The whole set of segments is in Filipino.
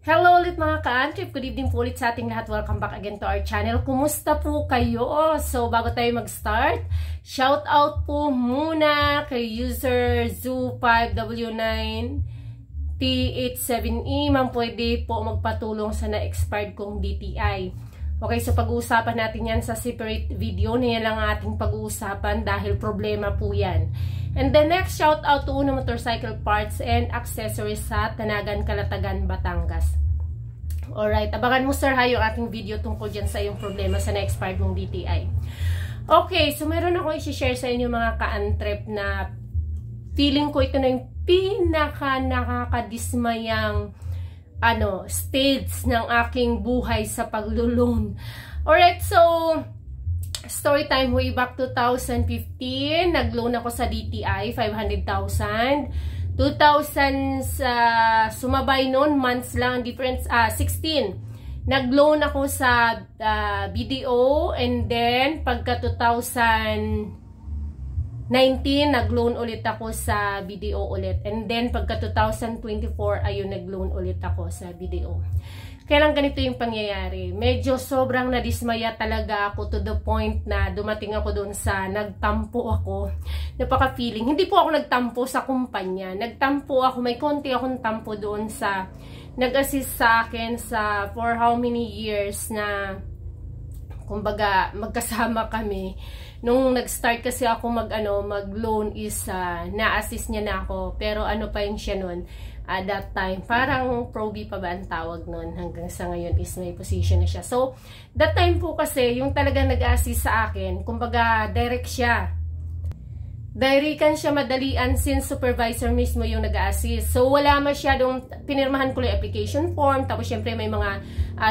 Hello ulit mga ka-antrip. Good evening po ulit sa ating lahat. Welcome back again to our channel. Kumusta po kayo? So, bago tayo mag-start, shout out po muna kay user Zoo5W9T87E. Ma'am, pwede po magpatulong sa na-expired kong DTI. Okay, so pag-uusapan natin yan sa separate video. Na yan lang ating pag-uusapan dahil problema po yan. And the next shout out to Una Motorcycle Parts and Accessories sa Tanagan, Calatagan, Batangas. Alright, abangan mo sir ha yung ating video tungkol dyan sa yung problema sa na-expired mong DTI. Okay, so meron ako i-share sa inyo mga ka-antrep na feeling ko ito na yung nakakadismayang stage ng aking buhay sa paglo-loan. Alright, so story time way back 2015, nag-loan ako sa DTI, 500,000. 2000, sumabay noon, months lang, difference, 16. Nag-loan ako sa BDO, and then, pagka 2019, nag-loan ulit ako sa BDO ulit. And then, pagka 2024, ayun, nag-loan ulit ako sa BDO. Kailan ganito yung pangyayari? Medyo sobrang nadismaya talaga ako to the point na dumating ako doon sa nagtampo ako. Napaka-feeling. Hindi po ako nagtampo sa kumpanya. Nagtampo ako, may konti akong tampo doon sa nag-assist sa akin sa for how many years na kumbaga magkasama kami. Nung nag-start kasi ako mag-loan is na-assist niya na ako. Pero ano pa yun siya nun? At that time, parang proby pa ba ang tawag nun? Hanggang sa ngayon is may position na siya. So, that time po kasi, yung talagang nag-assist sa akin, kumbaga, direct siya. Directan siya madalian since supervisor mismo yung nag-assist. So, wala masyadong, pinirmahan ko lang application form, tapos syempre may mga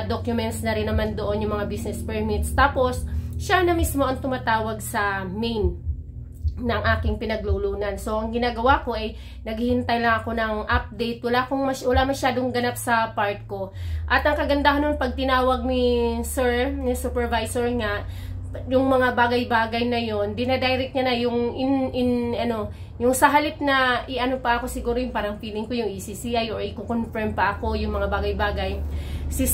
documents na rin naman doon, yung mga business permits. Tapos, siya na mismo ang tumatawag sa main ng aking pinaglulunan. So, ang ginagawa ko ay naghihintay lang ako ng update. Wala masyadong ganap sa part ko. At ang kagandahan nun, pag tinawag ni sir, ni supervisor nga, yung mga bagay-bagay na yon, dinadirect niya na yung yung sa halip na pa ako siguro yung parang feeling ko yung ECCI or i-confirm pa ako yung mga bagay-bagay. Si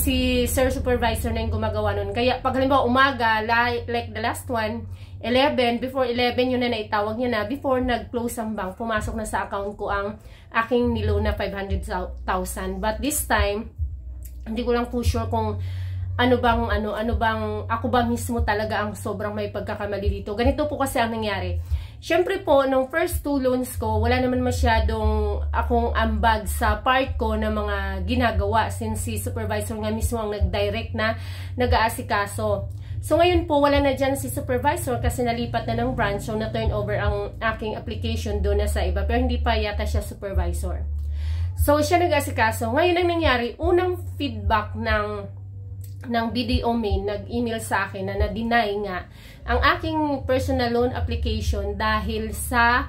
sir supervisor na yung gumagawa nun. Kaya pag halimbawa umaga, like the last one, 11, before 11 yun na naitawag niya na, before nag-close ang bank, pumasok na sa account ko ang aking niloan na 500,000. But this time, hindi ko lang po sure kung ano bang ako ba mismo talaga ang sobrang may pagkakamali dito. Ganito po kasi ang nangyari. Syempre po, nung first 2 loans ko, wala naman masyadong akong ambag sa part ko na mga ginagawa since si supervisor nga mismo ang nag-direct na nag-aasikaso. So ngayon po, wala na dyan si supervisor kasi nalipat na ng branch, so na-turn over ang aking application doon na sa iba. Pero hindi pa yata siya supervisor. So siya nag-aasikaso. Ngayon ang nangyari, unang feedback ng BDO main, nag-email sa akin na na-deny nga ang aking personal loan application dahil sa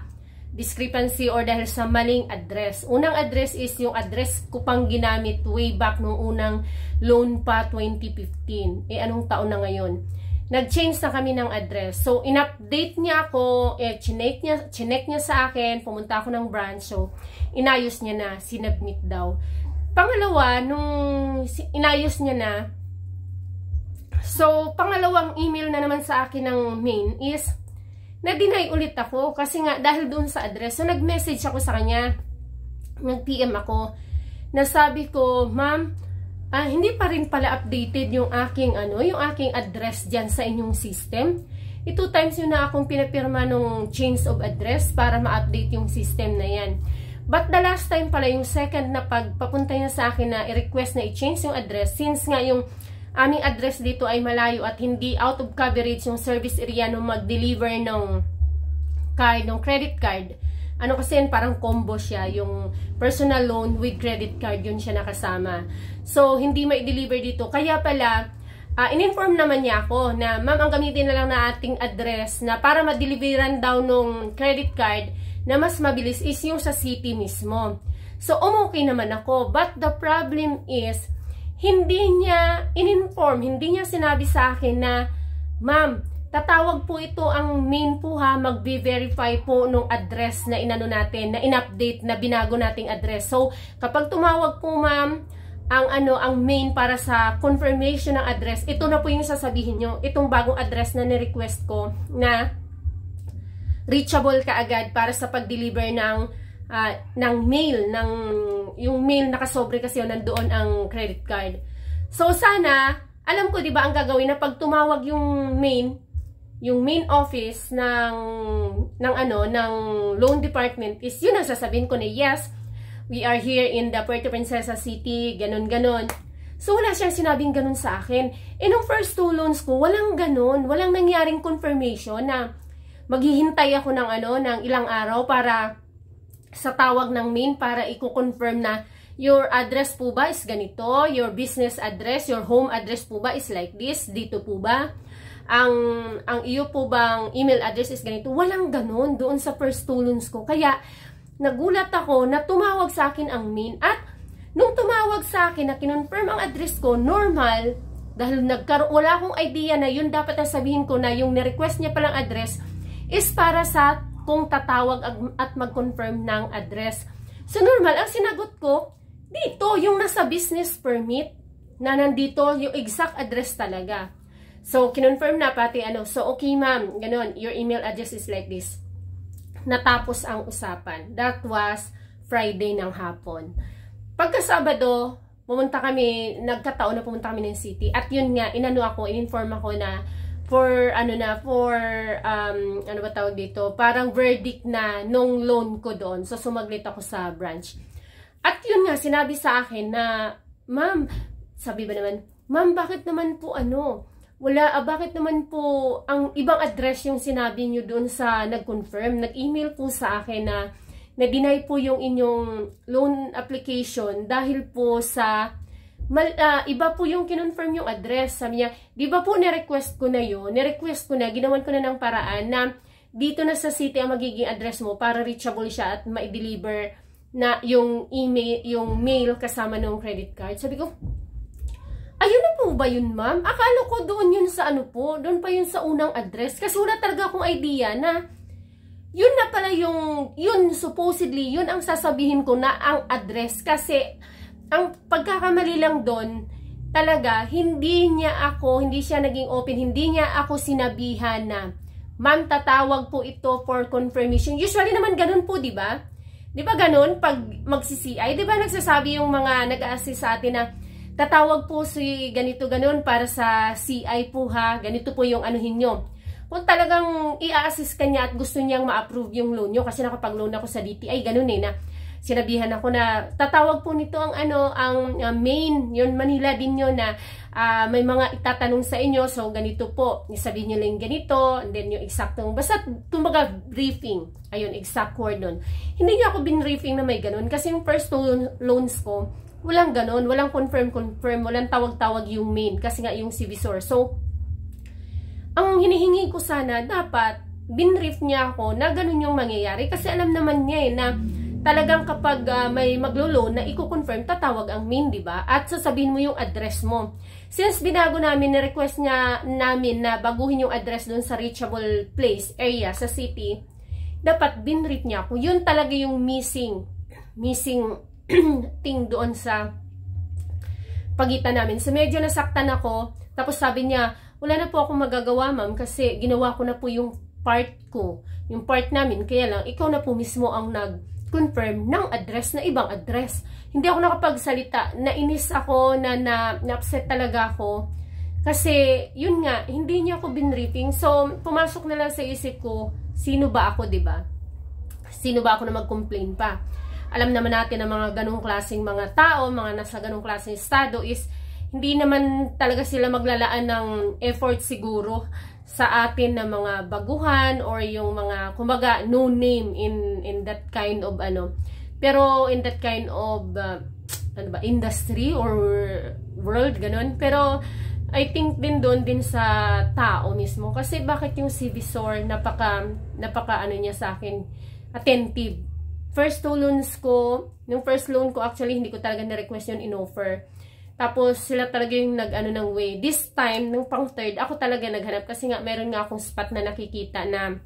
discrepancy or dahil sa maling address. Unang address is yung address ko pang ginamit way back nung unang loan pa 2015. Anong taon na ngayon? Nag-change na kami ng address. So, in-update niya ako, chinek niya sa akin, pumunta ako ng branch. So, inayos niya na, sinubmit daw. Pangalawa, nung inayos niya na, so, pangalawang email na naman sa akin ng main is, na-deny ulit ako kasi nga dahil doon sa address. So, nag-message ako sa kanya. Nag-PM ako. Nasabi ko, ma'am, hindi pa rin pala updated yung aking address dyan sa inyong system. 2 times yun na akong pinapirma nung change of address para ma-update yung system na yan. But the last time pala, yung second na pagpapunta niya sa akin na i-request na i-change yung address, since nga yung aming address dito ay malayo at hindi out of coverage yung service area nung mag-deliver ng card, ng credit card. Kasi parang combo siya, yung personal loan with credit card, yun siya nakasama. So, hindi mai-deliver dito. Kaya pala, in-inform naman niya ako na, ma'am, ang gamitin na lang na ating address na para ma-deliveran daw nung credit card na mas mabilis is yung sa city mismo. So, okay naman ako. But the problem is, hindi niya in-inform, hindi niya sinabi sa akin na, ma'am, tatawag po ito ang main po ha, mag-verify po nung address na inano natin, na in-update, na binago nating address. So, kapag tumawag po ma'am, ang main para sa confirmation ng address. Ito na po yung sasabihin nyo. Itong bagong address na ni-request ko na reachable kaagad para sa pag-deliver ng mail, yung mail nakasobre kasi yun, nandoon ang credit card. So sana, alam ko 'di ba ang gagawin na pag tumawag yung main office ng loan department is yun ang sasabihin ko na yes, we are here in the Puerto Princesa City, ganon. So wala siyang sinabing ganon sa akin. Nung first 2 loans ko, walang ganon, walang nangyaring confirmation na maghihintay ako ng ilang araw para sa tawag ng main para i-confirm na your address po ba is ganito, your business address, your home address po ba is like this, dito po ba, ang iyo po bang email address is ganito. Walang ganon doon sa first 2 loans ko. Kaya nagulat ako na tumawag sa akin ang main, at nung tumawag sa akin na kinonfirm ang address ko, normal, dahil wala akong idea na yun dapat na sabihin ko na yung ni-request niya palang address is para sa kung tatawag at mag-confirm ng address. So normal, ang sinagot ko, dito, yung nasa business permit, na nandito yung exact address talaga. So, kinonfirm na pati so okay ma'am, ganon, your email address is like this. Natapos ang usapan. That was Friday ng hapon. Pagka Sabado, nagkataon na pumunta kami ng city, at yun nga, in-inform ako na parang verdict na nung loan ko doon. So, sumaglit ako sa branch. At yun nga, sinabi sa akin na, ma'am, sabi ba naman, ma'am, bakit naman po bakit naman po ang ibang address yung sinabi nyo doon sa nag-confirm? Nag-email po sa akin na na-deny po yung inyong loan application dahil po sa iba po yung kinonfirm yung address. Sabi niya, di ba po ni-request ko na yun? Ni-request ko na, ginawan ko na ng paraan na dito na sa city ang magiging address mo para reachable siya at ma-deliver na yung email, yung mail kasama ng credit card. Sabi ko, ayun na po ba yun ma'am? Akala ko doon yun sa doon pa yun sa unang address. Kasi wala talaga akong idea na yun na pala yun supposedly, yun ang sasabihin ko na ang address. Kasi ang pagkakamali lang doon, talaga, hindi siya naging open, hindi niya ako sinabihan na, ma'am, tatawag po ito for confirmation. Usually naman ganun po, di ba? Di ba ganun? Pag mag-CCI, di ba nagsasabi yung mga nag-a-assist sa atin na, tatawag po si ganito ganun para sa CI po ha, ganito po yung anuhin nyo. Kung talagang i-assist ka niya at gusto niyang ma-approve yung loan nyo, kasi nakapag-loan ako sa DTI, ganun na sinabihan ako na tatawag po nito ang main, yun Manila din yun na may mga itatanong sa inyo, so ganito po, isabihin nyo lang ganito, and then yung exactong, basta kumbaga briefing, ayun, exact word nun. Hindi niya ako binriefing na may ganun, kasi yung first loans ko, walang ganun, walang confirm, walang tawag-tawag yung main, kasi nga yung CVSOR. So, ang hinihingi ko sana, dapat, binrief niya ako na ganun yung mangyayari, kasi alam naman niya na talagang kapag may maglo-loan na i-confirm, tatawag ang main, di ba? At sasabihin mo yung address mo. Since binago namin, na-request namin na baguhin yung address doon sa reachable place, area, sa city, dapat binread niya ako. Yun talaga yung missing thing doon sa pagitan namin. So medyo nasaktan ako, tapos sabi niya, wala na po akong magagawa ma'am kasi ginawa ko na po yung part ko, yung part namin, kaya lang ikaw na po mismo ang confirm ng address na ibang address. Hindi ako nakapagsalita. Nainis ako, na-upset talaga ako. Kasi, yun nga, hindi niya ako binriefing. So, pumasok na lang sa isip ko, sino ba ako, diba? Sino ba ako na mag-complain pa? Alam naman natin na mga ganong klaseng mga tao, mga nasa ganong klaseng estado is, hindi naman talaga sila maglalaan ng effort siguro sa atin na mga baguhan or yung mga kumbaga no name in that kind of pero in that kind of industry or world ganon. Pero I think din sa tao mismo, kasi bakit yung CVSOR napaka niya sa akin, attentive. First 2 loans ko, yung first loan ko actually hindi ko talaga na-request yun, in-offer. Tapos, sila talaga yung ng way. This time, nung pang third, ako talaga naghanap. Kasi nga, meron nga akong spot na nakikita na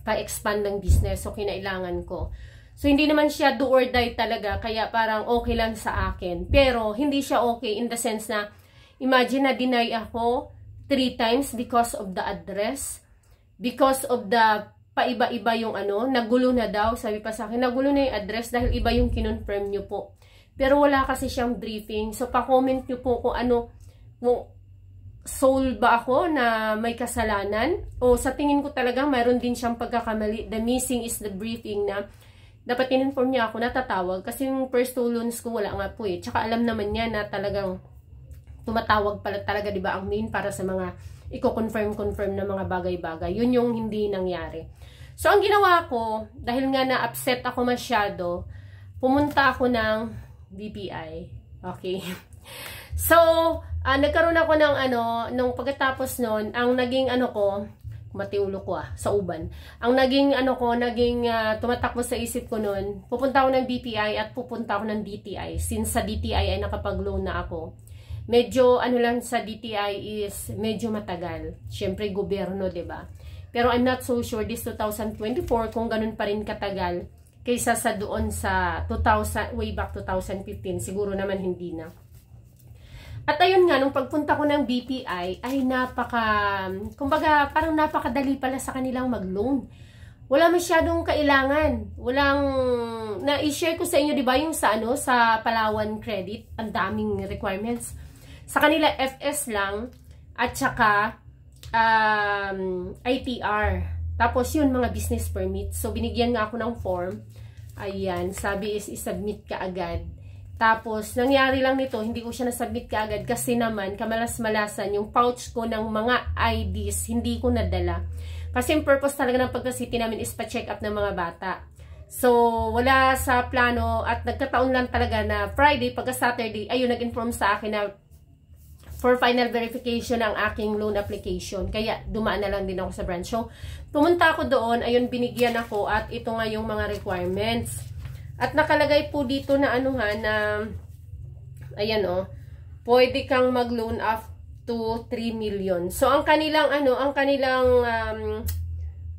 pa-expand ng business. So, kinailangan ko. So, hindi naman siya do or die talaga, kaya parang okay lang sa akin. Pero, hindi siya okay in the sense na, imagine na deny ako 3 times because of the address, because of the paiba-iba yung nagulo na daw, sabi pa sa akin, nagulo na yung address dahil iba yung kinonfirm nyo po. Pero wala kasi siyang briefing. So, pa-comment nyo po kung soul ba ako na may kasalanan? O sa tingin ko talaga, mayroon din siyang pagkakamali. The missing is the briefing na dapat in-inform niya ako na tatawag. Kasi yung first 2 loans ko, wala nga po eh. Tsaka alam naman niya na talagang tumatawag pala talaga, di ba, ang main para sa mga i-confirm na mga bagay-bagay. Yun yung hindi nangyari. So, ang ginawa ko, dahil nga na-upset ako masyado, pumunta ako ng BPI. Okay. So, nagkaroon ako ng nung pagkatapos nun, ang naging ko, matiulo ko sa uban. Ang naging tumatakbo sa isip ko nun, pupunta ako ng BPI at pupunta ako ng DTI. Since sa DTI ay nakapag-loan na ako. Medyo lang sa DTI is medyo matagal. Siyempre gobyerno, 'di ba? Pero I'm not so sure this 2024 kung ganun pa rin katagal kaysa sa doon sa way back 2015. Siguro naman hindi na. At ayun nga, nung pagpunta ko ng BPI, ay kumbaga, parang napakadali pala sa kanilang mag-loan. Wala masyadong kailangan. Na-share ko sa inyo, di ba, yung sa Palawan Credit, ang daming requirements. Sa kanila, FS lang, at saka, ITR. Tapos yun, mga business permit. So, binigyan nga ako ng form. Ayan, sabi is submit ka agad. Tapos, nangyari lang nito, hindi ko siya nasubmit kaagad kasi naman, kamalas-malasan, yung pouch ko ng mga IDs, hindi ko nadala. Kasi yung purpose talaga ng pagka-city namin is pa-check up ng mga bata. So, wala sa plano at nagkataon lang talaga na Friday, pagka-Saturday, ayun, nag-inform sa akin na for final verification ang aking loan application. Kaya, dumaan na lang din ako sa branch. So, pumunta ako doon, ayun, binigyan ako at ito nga yung mga requirements. At nakalagay po dito na na ayan pwede kang mag-loan up to 3 million. So ang kanilang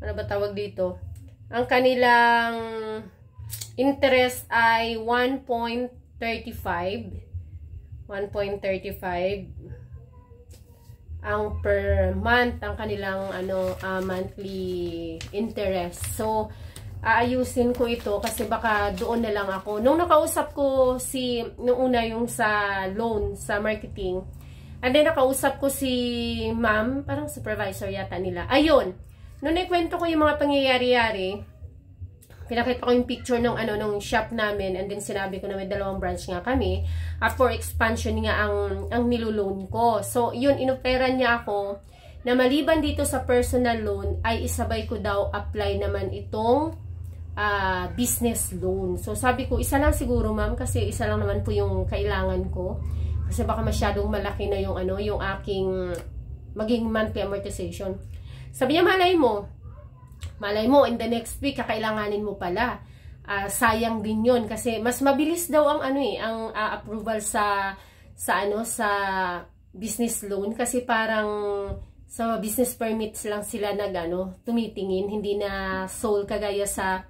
ano ba tawag dito? Ang kanilang interest ay 1.35 ang per month ang kanilang monthly interest. So aayusin ko ito kasi baka doon na lang ako. Nung nakausap ko nung una yung sa loan, sa marketing, and then nakausap ko si ma'am, parang supervisor yata nila. Ayun, nung naikwento ko yung mga pangyayari-yari, pinakita ko yung picture ng nung shop namin, and then sinabi ko na may 2 branch nga kami, for expansion nga ang niluloan ko. So, yun, inoperan niya ako na maliban dito sa personal loan, ay isabay ko daw apply naman itong business loan. So, sabi ko, isa lang siguro, ma'am, kasi isa lang naman po yung kailangan ko. Kasi baka masyadong malaki na yung yung aking maging monthly amortization. Sabi niya, malay mo, in the next week, kakailanganin mo pala. Sayang din yun. Kasi mas mabilis daw ang ang approval sa business loan. Kasi parang sa business permits lang sila tumitingin. Hindi na sole kagaya sa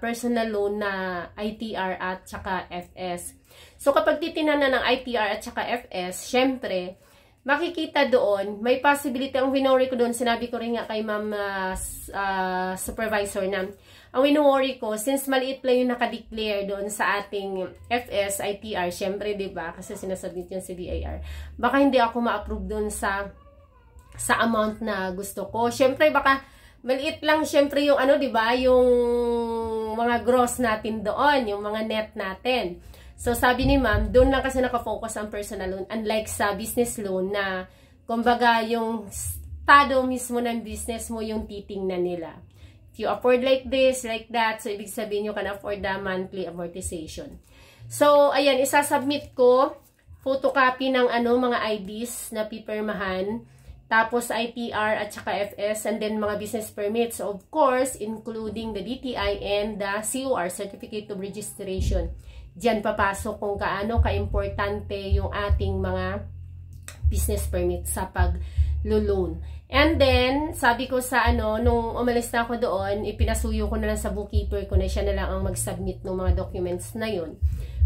personal loan na ITR at saka FS. So kapag titinanan ng ITR at saka FS, syempre makikita doon, may possibility, ang winori ko doon, sinabi ko rin nga kay ma'am supervisor na, ang winori ko, since maliit lang yung nakadeclare doon sa ating FS, ITR, syempre, diba, kasi sinasubmit yun si DIR, baka hindi ako ma-approve doon sa amount na gusto ko. Syempre, baka maliit lang syempre yung diba, yung mga gross natin doon, yung mga net natin. So, sabi ni ma'am, doon lang kasi nakafocus ang personal loan. Unlike sa business loan na, kumbaga, yung estado mismo ng business mo yung titingnan nila. If you afford like this, like that, so ibig sabihin you can afford the monthly amortization. So, ayan, isasubmit ko, photocopy ng mga IDs na pipirmahan, tapos ITR at saka FS, and then mga business permits, of course, including the DTI and the COR, Certificate of Registration. Diyan papasok kung kaano ka-importante yung ating mga business permit sa loan. And then, sabi ko sa nung umalis na ako doon, ipinasuyo ko na lang sa bookkeeper ko na siya na lang ang mag-submit ng mga documents na yun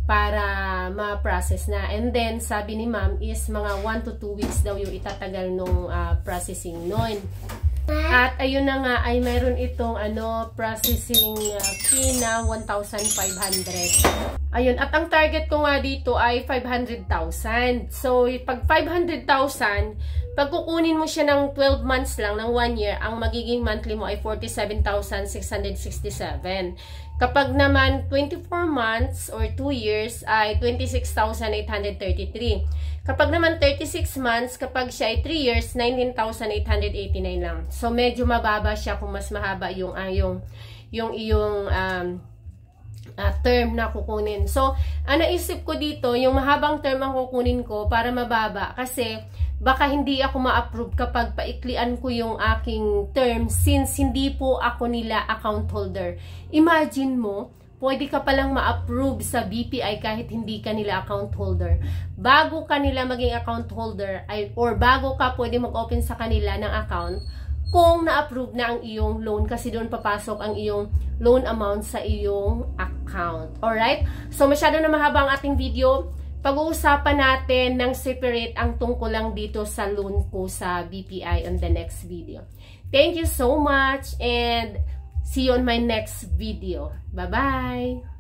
para ma-process na. And then, sabi ni ma'am is mga 1 to 2 weeks daw yung itatagal nung processing nun. At ayun na nga, ay mayroon itong processing fee na 1,500. Ayun, at ang target ko nga dito ay 500,000. So, pag 500,000, pag kukunin mo siya ng 12 months lang, ng 1 year, ang magiging monthly mo ay 47,667. Kapag naman 24 months or 2 years ay 26,833. Kapag naman 36 months, kapag siya ay 3 years, 19,889 lang. So, medyo mababa siya kung mas mahaba yung iyong term na kukunin. So, ang naisip ko dito, yung mahabang term ang kukunin ko para mababa kasi baka hindi ako ma-approve kapag paiklian ko yung aking term since hindi po ako nila account holder. Imagine mo, pwede ka palang ma-approve sa BPI kahit hindi ka nila account holder. Bago ka nila maging account holder or bago ka pwede mag-open sa kanila ng account kung na-approve na ang iyong loan kasi doon papasok ang iyong loan amount sa iyong account. Alright? So, masyado na mahaba ang ating video. Pag-uusapan natin ng separate ang tungkol lang dito sa loan ko sa BPI on the next video. Thank you so much and see you on my next video. Bye-bye!